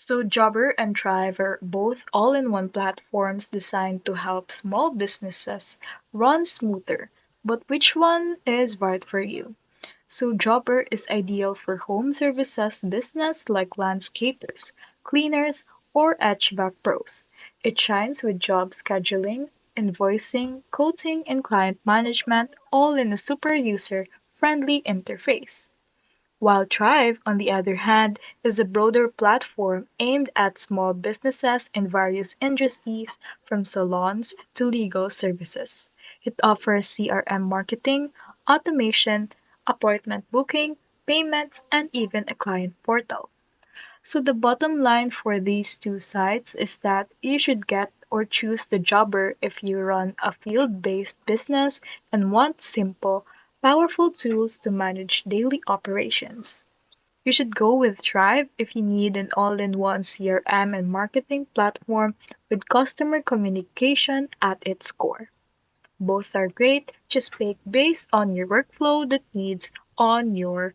So Jobber and Thrive are both all-in-one platforms designed to help small businesses run smoother. But which one is right for you? So Jobber is ideal for home services business like landscapers, cleaners, or HVAC pros. It shines with job scheduling, invoicing, coding, and client management all in a super user-friendly interface. While Thrive, on the other hand, is a broader platform aimed at small businesses in various industries, from salons to legal services. It offers CRM marketing, automation, appointment booking, payments, and even a client portal. So the bottom line for these two sites is that you should get or choose the jobber if you run a field-based business and want simple, powerful tools to manage daily operations. You should go with Thrive if you need an all-in-one CRM and marketing platform with customer communication at its core. Both are great, just pick based on your workflow that needs on your